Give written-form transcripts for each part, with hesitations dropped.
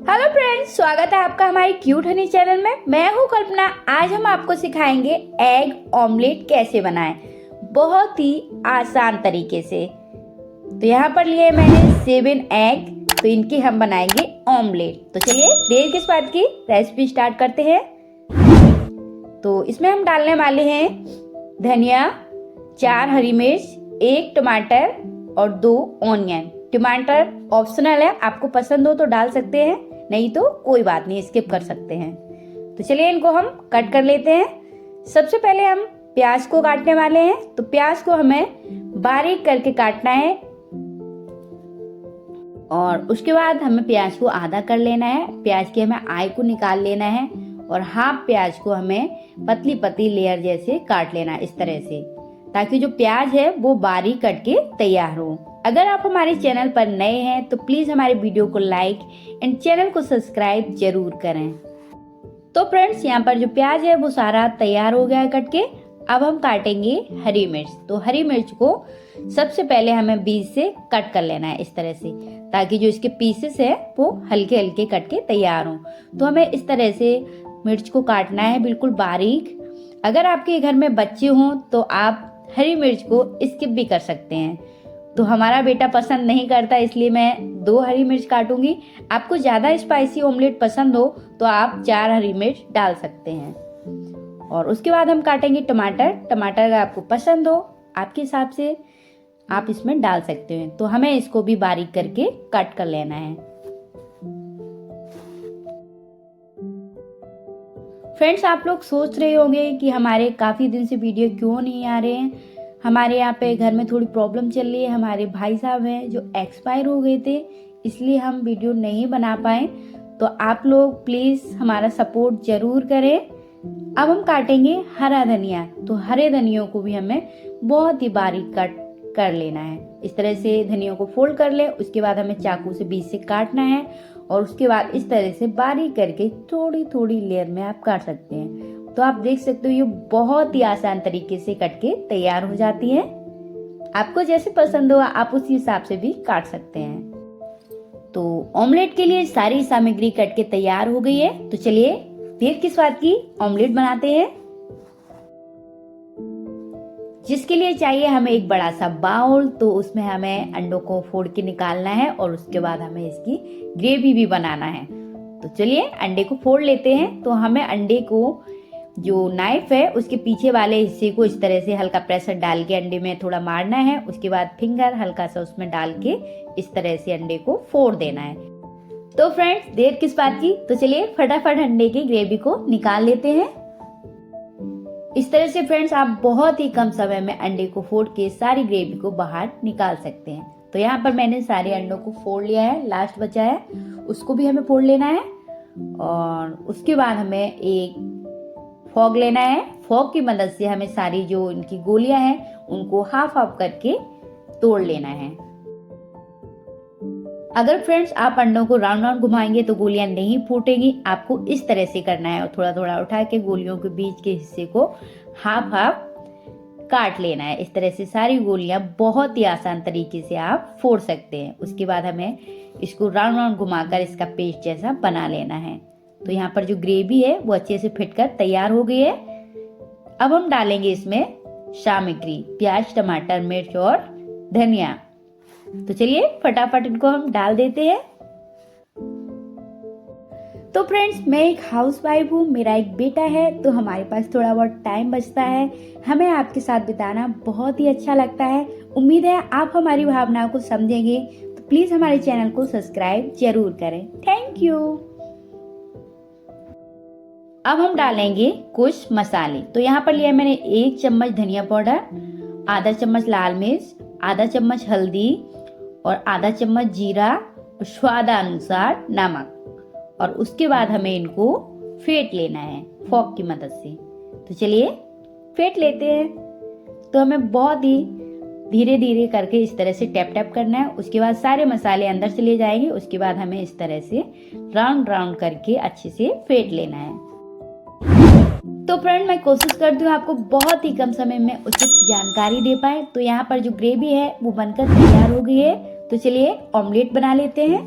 Hello friends, स्वागत है आपका हमारे क्यूट हनी चैनल में। मैं हूं कल्पना। आज हम आपको सिखाएंगे एग ऑमलेट कैसे बनाएं, बहुत ही आसान तरीके से। तो यहाँ पर लिए मैंने 7 एग, तो इनकी हम बनाएंगे ऑमलेट। तो चलिए देर किस बात की, रेसिपी स्टार्ट करते हैं। तो इसमें हम डालने वाले हैं धनिया, 4 हरी मिर्च, 1 टमाटर और 2 ऑनियन। टमाटर ऑप्शनल है, आपको पसंद हो तो डाल सकते हैं, नहीं तो कोई बात नहीं, स्किप कर सकते हैं। तो चलिए इनको हम कट कर लेते हैं। सबसे पहले हम प्याज को काटने वाले हैं। तो प्याज को हमें बारीक करके काटना है और उसके बाद हमें प्याज को आधा कर लेना है। प्याज की हमें आई को निकाल लेना है और हाफ प्याज को हमें पतली पतली लेयर जैसे काट लेना है, इस तरह से, ताकि जो प्याज है वो बारीक कट के तैयार हो। अगर आप हमारे चैनल पर नए हैं तो प्लीज हमारे वीडियो को लाइक एंड चैनल को सब्सक्राइब जरूर करें। तो फ्रेंड्स, यहाँ पर जो प्याज है वो सारा तैयार हो गया है कट के। अब हम काटेंगे हरी मिर्च। तो हरी मिर्च को सबसे पहले हमें बीच से कट कर लेना है, इस तरह से, ताकि जो इसके पीसेस है वो हल्के हल्के कट के तैयार हो। तो हमें इस तरह से मिर्च को काटना है, बिल्कुल बारीक। अगर आपके घर में बच्चे हों तो आप हरी मिर्च को स्किप भी कर सकते हैं। तो हमारा बेटा पसंद नहीं करता, इसलिए मैं 2 हरी मिर्च काटूंगी। आपको ज्यादा स्पाइसी ऑमलेट पसंद हो तो आप 4 हरी मिर्च डाल सकते हैं। और उसके बाद हम काटेंगे टमाटर। टमाटर अगर आपको पसंद हो, आपके हिसाब से आप इसमें डाल सकते हैं। तो हमें इसको भी बारीक करके कट कर लेना है। फ्रेंड्स, आप लोग सोच रहे होंगे कि हमारे काफी दिन से वीडियो क्यों नहीं आ रहे हैं। हमारे यहाँ पे घर में थोड़ी प्रॉब्लम चल रही है। हमारे भाई साहब हैं जो एक्सपायर हो गए थे, इसलिए हम वीडियो नहीं बना पाए। तो आप लोग प्लीज हमारा सपोर्ट जरूर करें। अब हम काटेंगे हरा धनिया। तो हरे धनियों को भी हमें बहुत ही बारीक कट कर लेना है। इस तरह से धनियों को फोल्ड कर ले। उसके बाद हमें चाकू से बीच से काटना है और उसके बाद इस तरह से बारीक करके थोड़ी थोड़ी लेयर में आप काट सकते हैं। तो आप देख सकते हो ये बहुत ही आसान तरीके से कट के तैयार हो जाती है। आपको जैसे पसंद हो आप उसी हिसाब से भी काट सकते हैं। तो ऑमलेट के लिए सारी सामग्री कट के तैयार हो गई है। तो चलिए देर किस बात की, ऑमलेट बनाते हैं। जिसके लिए चाहिए हमें एक बड़ा सा बाउल। तो उसमें हमें अंडों को फोड़ के निकालना है और उसके बाद हमें इसकी ग्रेवी भी बनाना है। तो चलिए अंडे को फोड़ लेते हैं। तो हमें अंडे को, जो नाइफ है उसके पीछे वाले हिस्से को इस तरह से हल्का प्रेशर डाल के अंडे में थोड़ा मारना है। उसके बाद फिंगर हल्का सा उसमें डाल के इस तरह से अंडे को फोड़ देना है। तो फ्रेंड्स, देर किस बात की, तो चलिए फटाफट अंडे की ग्रेवी को निकाल लेते हैं। इस तरह से फ्रेंड्स, आप बहुत ही कम समय में अंडे को फोड़ के सारी ग्रेवी को बाहर निकाल सकते हैं। तो यहाँ पर मैंने सारे अंडों को फोड़ लिया है, लास्ट बचा है उसको भी हमें फोड़ लेना है। और उसके बाद हमें एक फॉग लेना है। फॉग की मदद से हमें सारी जो इनकी गोलियां हैं उनको हाफ हाफ करके तोड़ लेना है। अगर फ्रेंड्स आप अंडों को राउंड राउंड घुमाएंगे तो गोलियां नहीं फूटेंगी। आपको इस तरह से करना है और थोड़ा थोड़ा उठा के गोलियों के बीच के हिस्से को हाफ हाफ काट लेना है। इस तरह से सारी गोलियां बहुत ही आसान तरीके से आप फोड़ सकते हैं। उसके बाद हमें इसको राउंड राउंड घुमाकर इसका पेस्ट जैसा बना लेना है। तो यहाँ पर जो ग्रेवी है वो अच्छे से फिट कर तैयार हो गई है। अब हम डालेंगे इसमें सामग्री, प्याज, टमाटर, मिर्च और धनिया। तो चलिए फटाफट इनको हम डाल देते हैं। तो फ्रेंड्स, मैं एक हाउसवाइफ हूँ, मेरा एक बेटा है, तो हमारे पास थोड़ा बहुत टाइम बचता है। हमें आपके साथ बिताना बहुत ही अच्छा लगता है। उम्मीद है आप हमारी भावनाओं को समझेंगे। तो प्लीज हमारे चैनल को सब्सक्राइब जरूर करें। Thank you. अब हम डालेंगे कुछ मसाले। तो यहाँ पर लिया मैंने 1 चम्मच धनिया पाउडर, आधा चम्मच लाल मिर्च, आधा चम्मच हल्दी और आधा चम्मच जीरा और स्वादानुसार नमक। और उसके बाद हमें इनको फेंट लेना है फॉक की मदद से। तो चलिए फेंट लेते हैं। तो हमें बहुत ही धीरे धीरे करके इस तरह से टैप टैप करना है। उसके बाद सारे मसाले अंदर चले जाएंगे। उसके बाद हमें इस तरह से राउंड राउंड करके अच्छे से फेंट लेना है। तो फ्रेंड, मैं कोशिश करती हूँ आपको बहुत ही कम समय में उचित जानकारी दे पाए। तो यहाँ पर जो ग्रेवी है वो बनकर तैयार हो गई है। तो चलिए ऑमलेट बना लेते हैं।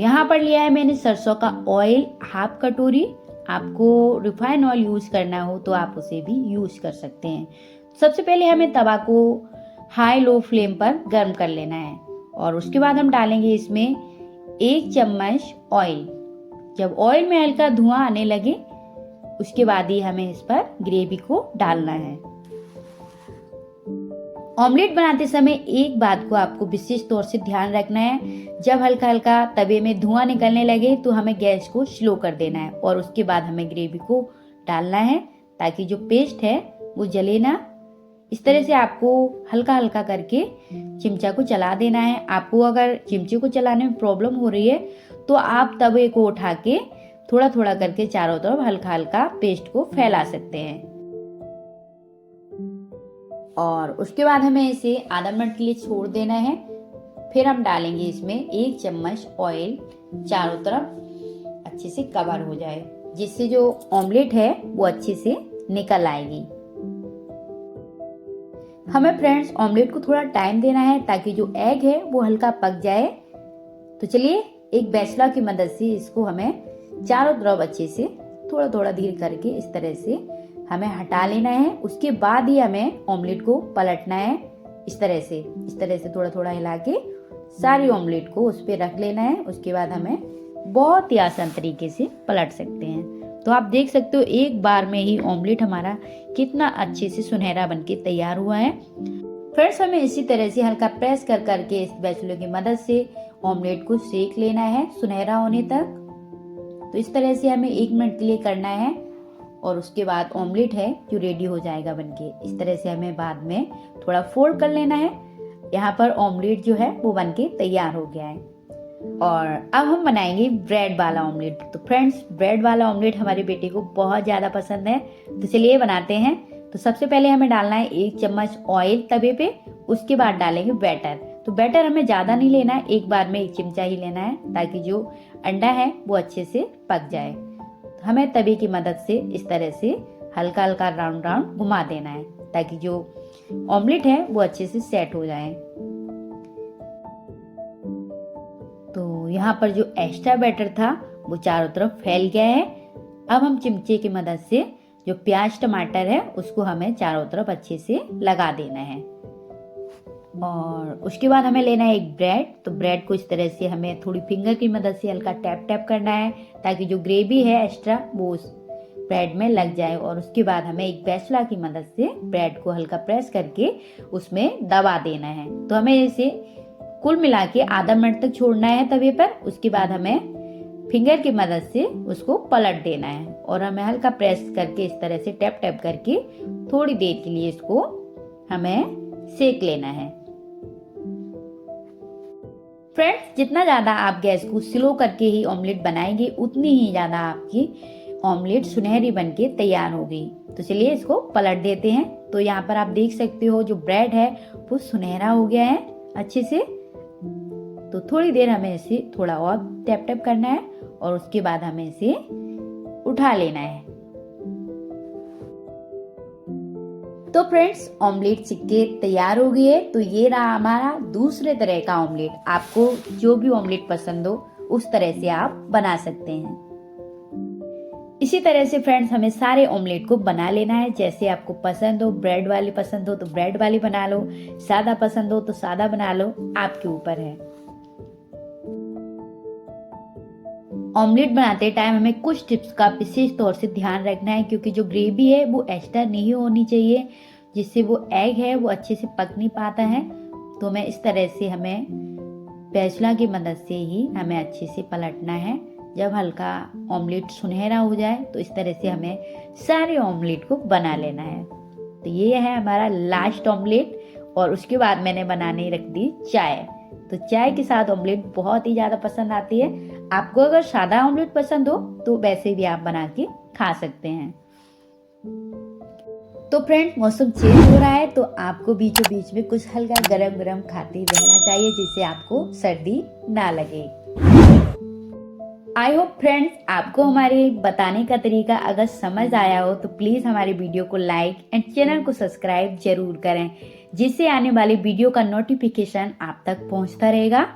यहाँ पर लिया है मैंने सरसों का ऑयल हाफ कटोरी। आपको रिफाइन ऑयल यूज करना हो तो आप उसे भी यूज कर सकते हैं। सबसे पहले हमें तवा को हाई लो फ्लेम पर गर्म कर लेना है और उसके बाद हम डालेंगे इसमें 1 चम्मच ऑयल। जब ऑयल में हल्का धुआं आने लगे उसके बाद ही हमें इस पर ग्रेवी को डालना है। ऑमलेट बनाते समय एक बात को आपको विशेष तौर से ध्यान रखना है, जब हल्का हल्का तवे में धुआं निकलने लगे तो हमें गैस को स्लो कर देना है और उसके बाद हमें ग्रेवी को डालना है ताकि जो पेस्ट है वो जले ना। इस तरह से आपको हल्का हल्का करके चिमचा को चला देना है। आपको अगर चिमचे को चलाने में प्रॉब्लम हो रही है तो आप तवे को उठा के थोड़ा थोड़ा करके चारों तरफ हल्का हल्का पेस्ट को फैला सकते हैं। और उसके बाद हमें इसे आधा मिनट के लिए छोड़ देना है। फिर हम डालेंगे इसमें 1 चम्मच ऑयल, चारों तरफ अच्छे से कवर हो जाए, जिससे जो ऑमलेट है वो अच्छे से निकल आएगी। हमें फ्रेंड्स ऑमलेट को थोड़ा टाइम देना है ताकि जो एग है वो हल्का पक जाए। तो चलिए एक बैचला की मदद से इसको हमें चारों तरफ अच्छे से थोड़ा थोड़ा धीरे करके इस तरह से हमें हटा लेना है। उसके बाद ही हमें ऑमलेट को पलटना है। इस तरह से थोड़ा थोड़ा हिला के सारी ऑमलेट को उस पर रख लेना है। उसके बाद हमें बहुत ही आसान तरीके से पलट सकते हैं। तो आप देख सकते हो एक बार में ही ऑमलेट हमारा कितना अच्छे से सुनहरा बनके तैयार हुआ है। फ्रेंड्स हमें इसी तरह से हल्का प्रेस कर करके इस स्पैचुला की मदद से ऑमलेट को सेक लेना है सुनहरा होने तक। तो इस तरह से हमें 1 मिनट के लिए करना है और उसके बाद ऑमलेट है जो रेडी हो जाएगा बनके। इस तरह से हमें बाद में थोड़ा फोल्ड कर लेना है। यहाँ पर ऑमलेट जो है वो बनके तैयार हो गया है। और अब हम बनाएंगे ब्रेड वाला ऑमलेट। तो फ्रेंड्स ब्रेड वाला ऑमलेट हमारे बेटे को बहुत ज्यादा पसंद है, तो चलिए बनाते हैं। तो सबसे पहले हमें डालना है 1 चम्मच ऑयल तवे पे। उसके बाद डालेंगे बैटर। तो बैटर हमें ज्यादा नहीं लेना है, एक बार में 1 चिमचा ही लेना है ताकि जो अंडा है वो अच्छे से पक जाए। हमें तवे की मदद से इस तरह से हल्का हल्का राउंड राउंड घुमा देना है ताकि जो ऑमलेट है वो अच्छे से सेट हो जाए। तो यहाँ पर जो एक्स्ट्रा बैटर था वो चारों तरफ फैल गया है। अब हम चिमचे की मदद से जो प्याज टमाटर है उसको हमें चारों तरफ अच्छे से लगा देना है। और उसके बाद हमें लेना है एक ब्रेड। तो ब्रेड को इस तरह से हमें थोड़ी फिंगर की मदद से हल्का टैप टैप करना है ताकि जो ग्रेवी है एक्स्ट्रा वो उस ब्रेड में लग जाए। और उसके बाद हमें एक स्पैचुला की मदद से ब्रेड को हल्का प्रेस करके उसमें दबा देना है। तो हमें इसे कुल मिला के आधा मिनट तक छोड़ना है तवे पर। उसके बाद हमें फिंगर की मदद से उसको पलट देना है और हमें हल्का प्रेस करके इस तरह से टैप टैप करके थोड़ी देर के लिए इसको हमें सेक लेना है। फ्रेंड्स जितना ज्यादा आप गैस को स्लो करके ही ऑमलेट बनाएंगे उतनी ही ज्यादा आपकी ऑमलेट सुनहरी बनके तैयार होगी। तो चलिए इसको पलट देते हैं। तो यहाँ पर आप देख सकते हो जो ब्रेड है वो सुनहरा हो गया है अच्छे से। तो थोड़ी देर हमें इसे थोड़ा और टैप टैप करना है और उसके बाद हमें इसे उठा लेना है। तो फ्रेंड्स ऑमलेट सिक्के तैयार हो गए। तो ये रहा हमारा दूसरे तरह का ऑमलेट। आपको जो भी ऑमलेट पसंद हो उस तरह से आप बना सकते हैं। इसी तरह से फ्रेंड्स हमें सारे ऑमलेट को बना लेना है जैसे आपको पसंद हो। ब्रेड वाली पसंद हो तो ब्रेड वाली बना लो, सादा पसंद हो तो सादा बना लो, आपके ऊपर है। ऑमलेट बनाते टाइम हमें कुछ टिप्स का विशेष तौर से ध्यान रखना है क्योंकि जो ग्रेवी है वो एक्स्ट्रा नहीं होनी चाहिए, जिससे वो एग है वो अच्छे से पक नहीं पाता है। तो हमें इस तरह से हमें स्पैचुला की मदद से ही हमें अच्छे से पलटना है। जब हल्का ऑमलेट सुनहरा हो जाए तो इस तरह से हमें सारे ऑमलेट को बना लेना है। तो ये है हमारा लास्ट ऑमलेट। और उसके बाद मैंने बनाने रख दी चाय। तो चाय के साथ ऑमलेट बहुत ही ज्यादा पसंद आती है। आपको अगर सादा ऑमलेट पसंद हो तो वैसे भी आप बना के खा सकते हैं। तो फ्रेंड मौसम चेंज हो रहा है तो आपको बीचों बीच में कुछ हल्का गरम गरम खाते रहना चाहिए जिससे आपको सर्दी ना लगे। आई होप फ्रेंड्स आपको हमारे बताने का तरीका अगर समझ आया हो तो प्लीज हमारे वीडियो को लाइक एंड चैनल को सब्सक्राइब जरूर करें, जिससे आने वाले वीडियो का नोटिफिकेशन आप तक पहुंचता रहेगा।